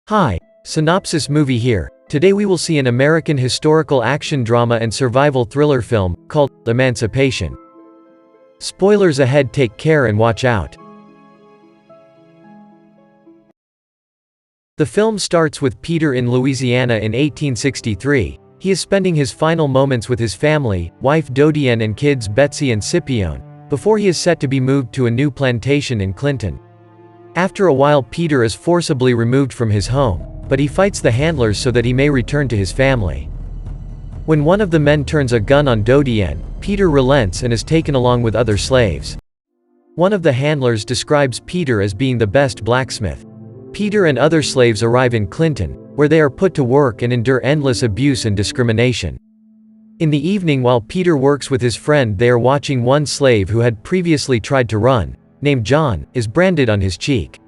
Hi, Synopsis Movie here. Today we will see an American historical action drama and survival thriller film, called Emancipation. Spoilers ahead, take care and watch out. The film starts with Peter in Louisiana in 1863. He is spending his final moments with his family, wife Dodienne and kids Betsy and Scipione, before he is set to be moved to a new plantation in Clinton. After a while, Peter is forcibly removed from his home, but he fights the handlers so that he may return to his family. When one of the men turns a gun on Dodienne, Peter relents and is taken along with other slaves. One of the handlers describes Peter as being the best blacksmith. Peter and other slaves arrive in Clinton, where they are put to work and endure endless abuse and discrimination. In the evening, while Peter works with his friend, they are watching one slave who had previously tried to run, named John, is branded on his cheek.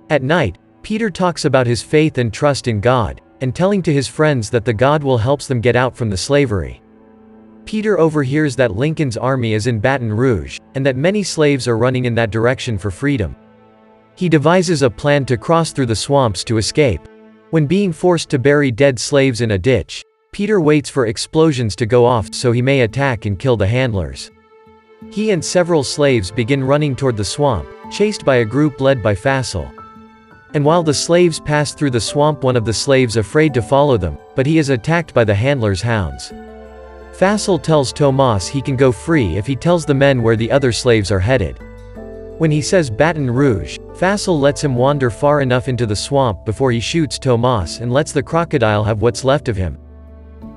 At night, Peter talks about his faith and trust in God, and telling to his friends that the God will help them get out from the slavery. Peter overhears that Lincoln's army is in Baton Rouge, and that many slaves are running in that direction for freedom. He devises a plan to cross through the swamps to escape. When being forced to bury dead slaves in a ditch, Peter waits for explosions to go off so he may attack and kill the handlers. He and several slaves begin running toward the swamp, chased by a group led by Fassel. And while the slaves pass through the swamp, one of the slaves afraid to follow them, but he is attacked by the handlers' hounds. Fassel tells Tomas he can go free if he tells the men where the other slaves are headed. When he says Baton Rouge, Fassel lets him wander far enough into the swamp before he shoots Tomas and lets the crocodile have what's left of him.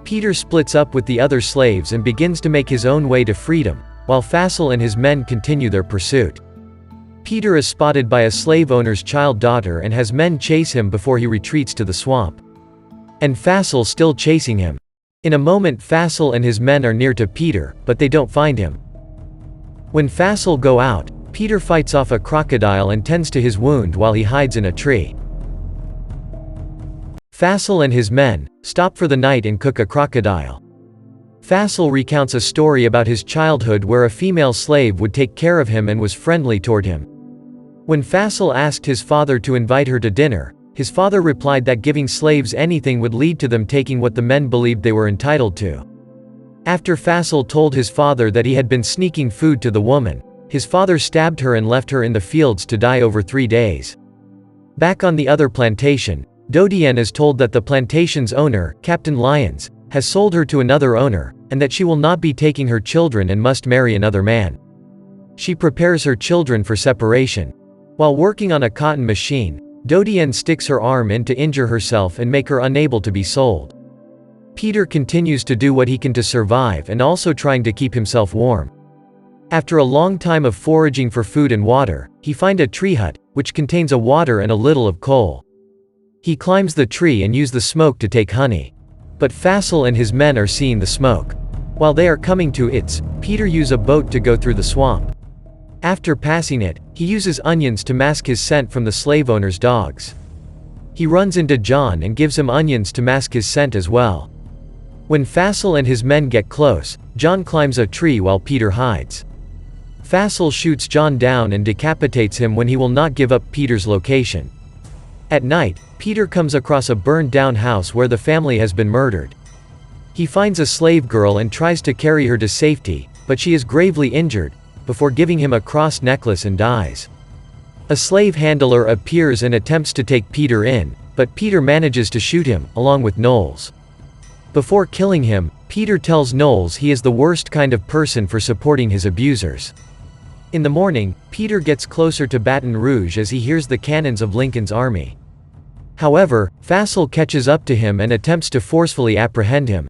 Peter splits up with the other slaves and begins to make his own way to freedom, while Fassel and his men continue their pursuit. Peter is spotted by a slave owner's child daughter and has men chase him before he retreats to the swamp. And Fassel still chasing him. In a moment, Fassel and his men are near to Peter, but they don't find him. When Fassel go out, Peter fights off a crocodile and tends to his wound while he hides in a tree. Fassel and his men stop for the night and cook a crocodile. Fassel recounts a story about his childhood where a female slave would take care of him and was friendly toward him. When Fassel asked his father to invite her to dinner, his father replied that giving slaves anything would lead to them taking what the men believed they were entitled to. After Fassel told his father that he had been sneaking food to the woman, his father stabbed her and left her in the fields to die over 3 days. Back on the other plantation, Dodienne is told that the plantation's owner, Captain Lyons, has sold her to another owner, and that she will not be taking her children and must marry another man. She prepares her children for separation. While working on a cotton machine, Dodienne sticks her arm in to injure herself and make her unable to be sold. Peter continues to do what he can to survive and also trying to keep himself warm. After a long time of foraging for food and water, he finds a tree hut, which contains a water and a little of coal. He climbs the tree and uses the smoke to take honey. But Fassel and his men are seeing the smoke. While they are coming to it, Peter uses a boat to go through the swamp. After passing it, he uses onions to mask his scent from the slave owner's dogs. He runs into John and gives him onions to mask his scent as well. When Fassel and his men get close, John climbs a tree while Peter hides. Fassel shoots John down and decapitates him when he will not give up Peter's location. At night, Peter comes across a burned-down house where the family has been murdered. He finds a slave girl and tries to carry her to safety, but she is gravely injured, before giving him a cross necklace and dies. A slave handler appears and attempts to take Peter in, but Peter manages to shoot him, along with Knowles. Before killing him, Peter tells Knowles he is the worst kind of person for supporting his abusers. In the morning, Peter gets closer to Baton Rouge as he hears the cannons of Lincoln's army. However, Fassel catches up to him and attempts to forcefully apprehend him.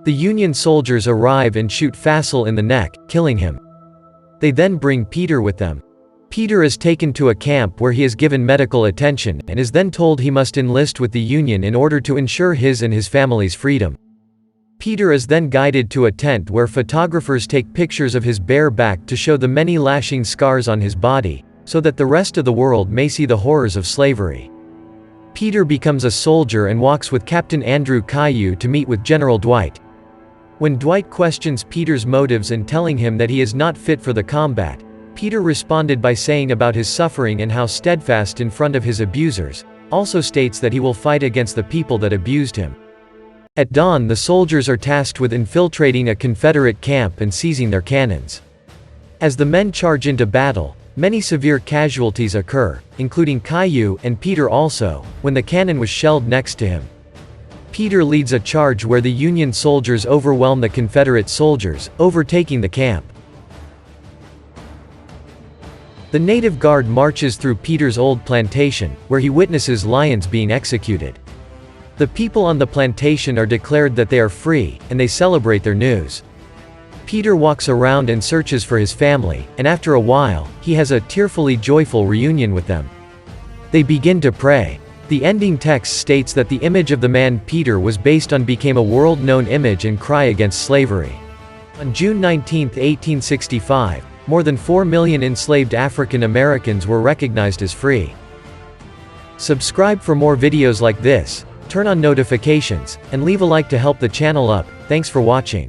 The Union soldiers arrive and shoot Fassel in the neck, killing him. They then bring Peter with them. Peter is taken to a camp where he is given medical attention and is then told he must enlist with the Union in order to ensure his and his family's freedom. Peter is then guided to a tent where photographers take pictures of his bare back to show the many lashing scars on his body, so that the rest of the world may see the horrors of slavery. Peter becomes a soldier and walks with Captain Andrew Caillou to meet with General Dwight. When Dwight questions Peter's motives and telling him that he is not fit for the combat, Peter responded by saying about his suffering and how steadfast in front of his abusers, also states that he will fight against the people that abused him. At dawn, the soldiers are tasked with infiltrating a Confederate camp and seizing their cannons. As the men charge into battle, many severe casualties occur, including Caillou and Peter also, when the cannon was shelled next to him. Peter leads a charge where the Union soldiers overwhelm the Confederate soldiers, overtaking the camp. The native guard marches through Peter's old plantation, where he witnesses lions being executed. The people on the plantation are declared that they are free, and they celebrate their news. Peter walks around and searches for his family, and after a while, he has a tearfully joyful reunion with them. They begin to pray. The ending text states that the image of the man Peter was based on became a world-known image and cry against slavery. On June 19, 1865, more than 4 million enslaved African Americans were recognized as free. Subscribe for more videos like this, turn on notifications, and leave a like to help the channel up. Thanks for watching.